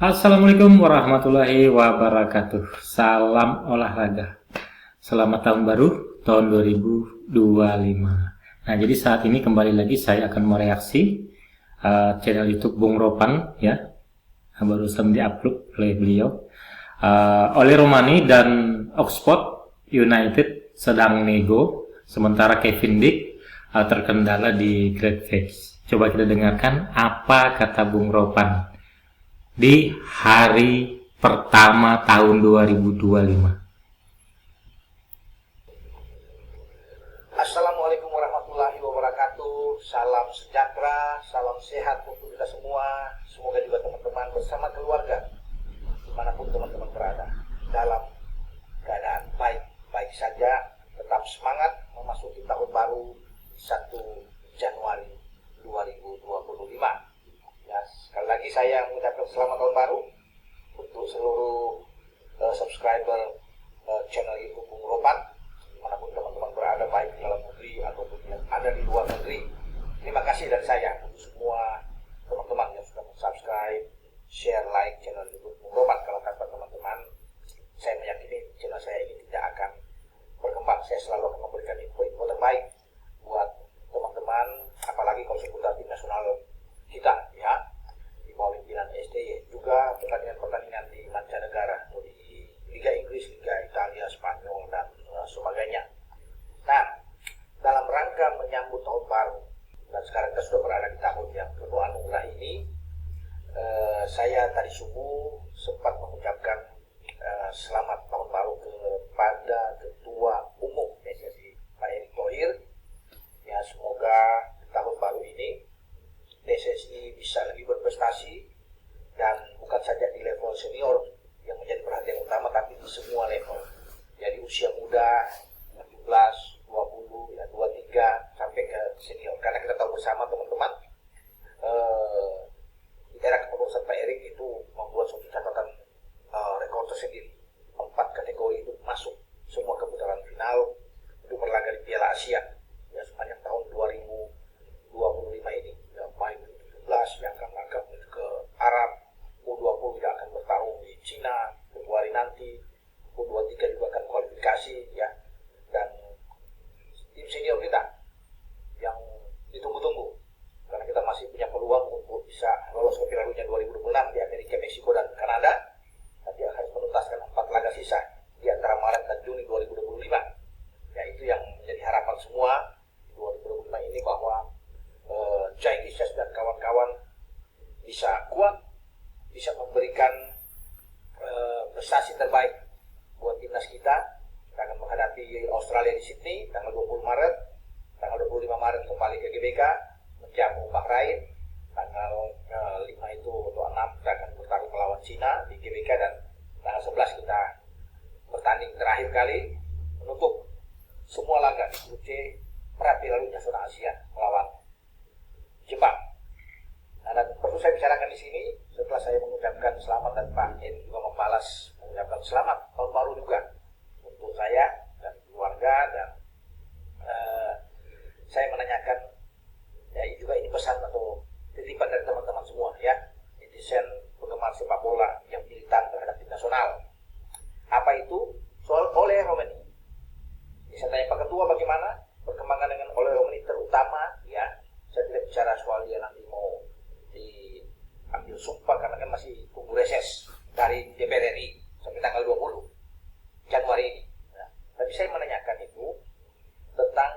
Assalamualaikum warahmatullahi wabarakatuh. Salam olahraga. Selamat tahun baru tahun 2025. Nah, jadi saat ini kembali lagi saya akan mereaksi channel YouTube Bung Ropan ya. Barusan diupload oleh beliau. Oleh Romani dan Oxford United sedang nego, sementara Kevin Dick terkendala di Great Face. Coba kita dengarkan apa kata Bung Ropan di hari pertama tahun 2025. Assalamualaikum warahmatullahi wabarakatuh. Salam sejahtera, salam sehat untuk kita semua. Semoga juga teman-teman bersama keluarga dimanapun teman-teman berada dalam keadaan baik-baik saja. Tetap semangat memasuki tahun baru 1 Januari 2025. Ya, sekali lagi saya mengucapkan selamat tahun baru untuk seluruh subscriber channel YouTube Bung Ropan dimanapun teman-teman berada, baik di dalam negeri ataupun yang ada di luar negeri. Terima kasih dari saya untuk semua teman-teman yang sudah subscribe, share, like channel YouTube Bung Ropan. Kalau tanpa teman-teman, saya meyakini channel saya ini tidak akan berkembang. Saya selalu akan memberikan info-info terbaik buat teman-teman, apalagi kalau seputar tim nasional kita ya, di bawah pimpinan STY, juga pertandingan-pertandingan di mancanegara atau di Liga Inggris, Liga Italia, Spanyol dan sebagainya. Nah, dalam rangka menyambut tahun baru dan sekarang kita sudah berada di tahun yang penuh anugerah ini, saya tadi subuh sempat mengucapkan selamat tahun baru kepada Ketua Umum PSSI Pak Erick Thohir. Ya, semoga tahun baru ini PSSI bisa lebih berprestasi, dan bukan saja di level senior yang menjadi perhatian utama, tapi di semua level. Jadi usia muda 17, 20, ya 23 sampai ke senior. Karena kita tahu bersama teman-teman, di era kepengurusan Pak Erick itu membuat suatu catatan rekor tersendiri. 4 kategori itu masuk semua ke putaran final untuk berlaga di Piala Asia ya sepanjang tahun 2025 ini. Ya, baik U17 yang akan ke Arab, U20 yang akan bertarung di Cina Februari nanti, U23 juga akan kualifikasi ya, dan tim senior kita yang ditunggu-tunggu karena kita masih punya peluang untuk bisa lolos ke Piala Dunia 2026 di Amerika, Meksiko dan Kanada. Nanti akan menuntaskan 4 laga sisa di antara Maret dan Juni 2025. Ya, itu yang menjadi harapan semua di 2025 ini, bahwa Jack Isyas dan kawan-kawan bisa kuat, bisa memberikan prestasi terbaik buat timnas kita. Kita akan menghadapi Australia di Sydney tanggal 20 Maret, tanggal 25 Maret kembali ke GBK menjamu Bahrain, tanggal 5 itu atau 6 kita akan bertarung melawan Cina di GBK, dan tanggal 11 kita bertanding terakhir kali menutup semua laga di grup C Piala Dunia Zona Asia melawan Jepang. Nah, dan perlu saya bicarakan di sini setelah saya mengucapkan selamat, dan Pak Edi juga membalas mengucapkan selamat tahun baru juga untuk saya dan keluarga, dan saya menanyakan ya juga ini pesan atau titipan dari teman-teman semua ya, netizen penggemar sepak bola yang militan terhadap tim nasional. Apa itu? Soal Ole Romani. Saya tanya Pak Ketua bagaimana perkembangan dengan Ole Romani, terutama ya, saya tidak bicara soal dia nanti mau diambil sumpah karena kan masih tunggu reses dari DPR RI sampai tanggal 20 Januari ini. Nah, tapi saya menanyakan itu tentang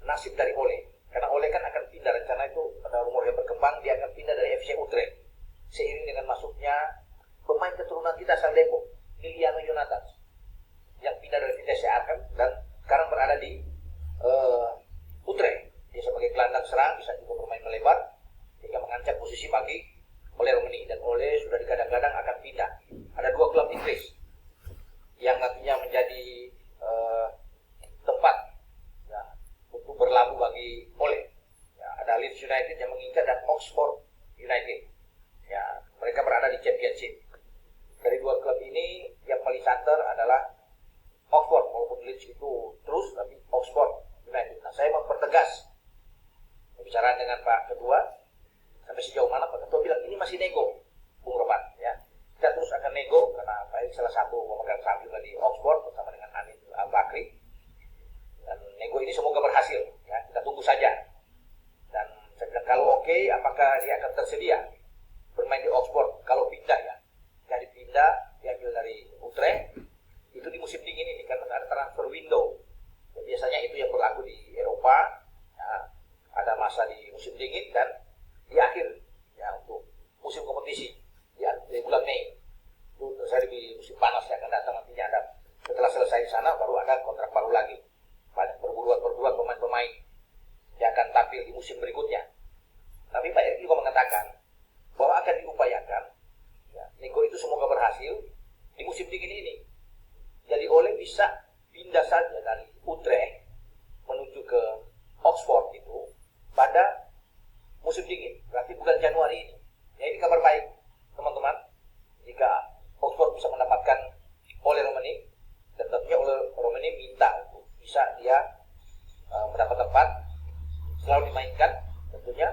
nasib dari Ole, karena Ole kan akan pindah, rencana itu ada rumor yang berkembang dia akan pindah dari FC Utrecht seiring dengan masuknya pemain keturunan kita asal Depok, Liliano Yonatan, yang pindah dari Vitesse Arnhem dan sekarang berada di Utrecht. Dia sebagai gelandang serang, bisa juga bermain melebar hingga mengancam posisi bagi Ole Romani, dan Ole sudah digadang-gadang akan pindah. Ada 2 klub Inggris yang nantinya menjadi tempat ya, untuk berlabuh bagi Ole. Ya, ada Leeds United yang mengincar dan Oxford United. Ya, mereka berada di Championship. Dari 2 klub ini yang paling santer adalah Oxford, walaupun Leeds itu terus, tapi Oxford United. Nah, saya mempertegas pembicaraan dengan Pak Ketua sampai sejauh mana Pak Ketua bilang ini masih nego, Bung Ropan ya. salah satu pemegang saham juga di Oxford bersama dengan Anil Al-Bakri. Dan nego ini semoga berhasil, ya, kita tunggu saja. Dan saya bilang kalau oke, apakah dia akan tersedia bermain di Oxford kalau pindah, ya. Jadi pindah, diambil dari Utrecht, itu di musim dingin ini karena ada transfer window. Ya, biasanya itu yang berlaku di Eropa, ya, ada masa di musim dingin dan di akhir, ya, untuk musim kompetisi di bulan Mei. Itu terjadi di musim panas yang akan datang nantinya. Ada setelah selesai di sana baru ada kontrak baru lagi. Banyak perburuan pemain-pemain yang akan tampil di musim berikutnya. Tapi Pak Erik juga mengatakan bahwa akan diupayakan, ya, nego itu semoga berhasil di musim dingin ini. Jadi Ole bisa pindah saja dari Utrecht menuju ke Oxford itu pada musim dingin, berarti bulan Januari ini. Ya, ini kabar baik, teman-teman. Jika Oxford bisa mendapatkan Ole Romani, dan tentunya Ole Romani minta untuk bisa dia mendapat tempat selalu dimainkan, tentunya.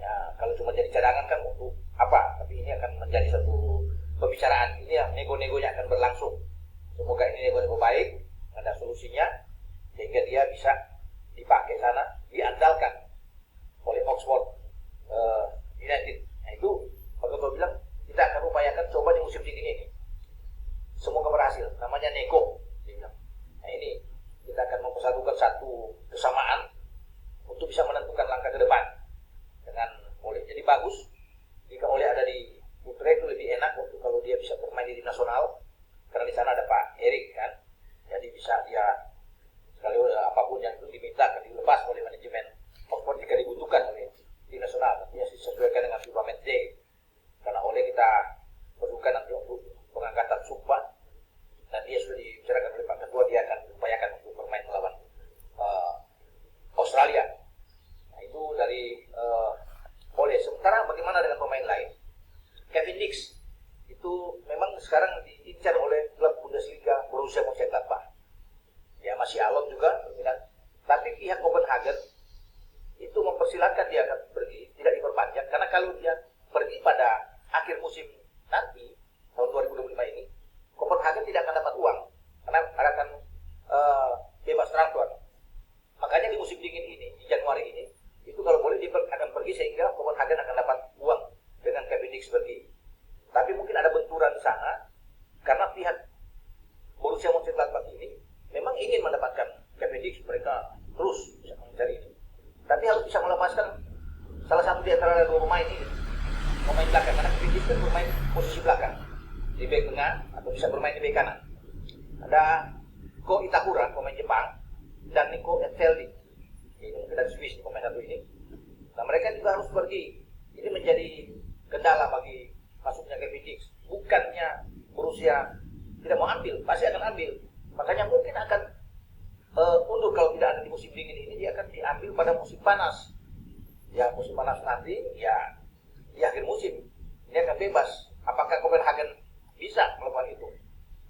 Ya, kalau cuma jadi cadangan kan untuk apa? Tapi ini akan menjadi satu pembicaraan. Ini ya, nego-negonya akan berlangsung. Semoga ini nego-nego baik, ada solusinya, sehingga dia bisa dipakai sana, diandalkan oleh Oxford United. Nah itu, Pak Ketua bilang, kita akan upayakan coba di musim dingin ini. Semoga berhasil, namanya nego. Dia bilang. Nah ini, kita akan mempersatukan satu kesamaan untuk bisa menentukan langkah ke depan dengan Ole. Jadi bagus, jika Ole ada di Utrecht itu lebih enak untuk kalau dia bisa bermain di tim nasional, karena di sana ada Pak Erik kan. Jadi bisa dia sekali apapun yang itu diminta akan dilepas oleh manajemen Oxford jika dibutuhkan oleh tim nasional. Tentunya disesuaikan dengan FIFA Matchday. Karena Ole kita perlukan nanti untuk pengangkatan sumpah, dan dia sudah dibicarakan oleh Pak Ketua, dia akan upayakan untuk bermain melawan Australia. Nah itu dari Ole. Sementara bagaimana dengan pemain lain? Kevin Dix itu memang sekarang diincar oleh klub Bundesliga Borussia Mönchengladbach. Ya masih alot juga, tapi pihak Copenhagen itu mempersilahkan dia akan pergi, tidak diperpanjang, karena kalau dia pergi pada akhir musim nanti tahun 2025 ini, Copenhagen tidak akan dapat uang karena akan bebas transfer. Makanya di musim dingin ini, di Januari ini, itu kalau boleh dia akan pergi sehingga Copenhagen akan dapat uang dengan Kevin Dix pergi. Tapi mungkin ada benturan di sana karena pihak Borussia Mönchengladbach ini memang ingin mendapatkan Kevin Dix, mereka terus bisa mencari ini. Tapi harus bisa melepaskan salah satu di antara dua pemain ini, pemain belakang, karena Kevin Dix kan bermain posisi belakang di bek tengah atau bisa bermain di bek kanan. Ada Ko Itakura, pemain Jepang, dan Nico Etfeldi, ini mungkin dari Swiss pemain satu ini. Nah mereka juga harus pergi. Ini menjadi kendala bagi masuknya Kevin Dix. Bukannya Borussia tidak mau ambil, pasti akan ambil. Makanya mungkin akan undur kalau tidak ada di musim dingin ini, dia akan diambil pada musim panas. Ya musim panas nanti, ya di akhir musim dia akan bebas. Apakah Copenhagen bisa melakukan itu?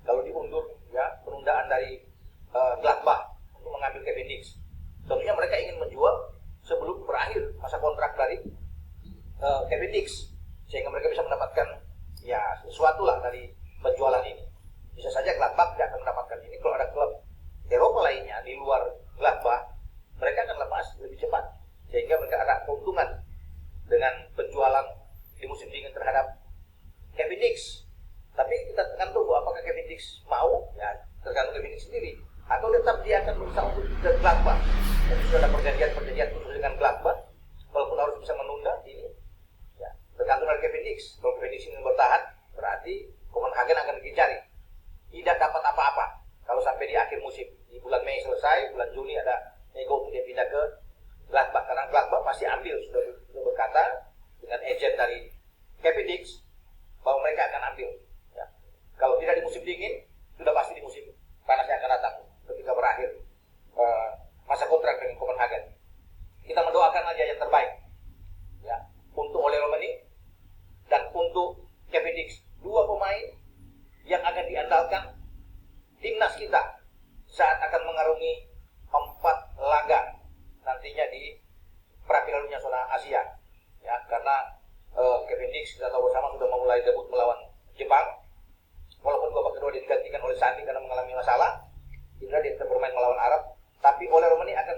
Kalau diundur, ya penundaan dari Gladbach untuk mengambil Kevin Dix, tentunya mereka ingin menjual sebelum berakhir masa kontrak dari Kevin Dix, sehingga mereka bisa mendapatkan ya sesuatu lah dari penjualan ini. Bisa saja Gladbach tidak akan mendapatkan ini. Kalau ada klub Eropa lainnya di luar Gladbach, mereka akan lepas lebih cepat, sehingga mereka ada keuntungan dengan penjualan di musim dingin terhadap Kevin Dix. Tapi kita akan tunggu apakah Kevin Dix mau, ya tergantung Kevin Dix sendiri, atau tetap dia akan berusaha untuk ke Gladbach. Dan sudah ada perjanjian khusus dengan Gladbach, walaupun harus bisa menunda ini. Ya, tergantung dari Kevin Dix. Kalau Kevin Dix ingin bertahan, berarti Copenhagen akan dicari. Tidak dapat apa-apa kalau sampai di akhir musim, di bulan Mei selesai, bulan Juni ada nego untuk dia pindah ke Gladbach, karena Gladbach pasti ambil, sudah berkata dengan agent dari Kevin Dix bahwa mereka akan ambil. Ya. Kalau tidak di musim dingin, sudah pasti di musim panas yang akan datang ketika berakhir masa kontrak dengan Copenhagen. Kita mendoakan aja yang terbaik, ya, untuk Ole Romani dan untuk Kevin Dix, dua pemain yang akan diandalkan timnas kita saat akan mengarungi 4 laga nantinya di Piala Zona Asia. Ya, karena Kevin Dix kita tahu bersama sudah memulai debut melawan Jepang walaupun babak kedua dia digantikan oleh Sandi karena mengalami masalah. Indra dia tetap bermain melawan Arab, tapi oleh Romani akan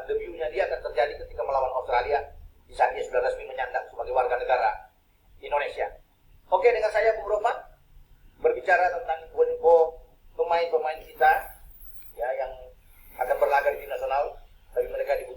debutnya dia akan terjadi ketika melawan Australia di saat dia sudah resmi menyandang sebagai warga negara Indonesia. Oke, dengan saya Bung Roman berbicara tentang info pemain-pemain kita ya yang akan berlaga di tim nasional, bagi mereka dibutuhkan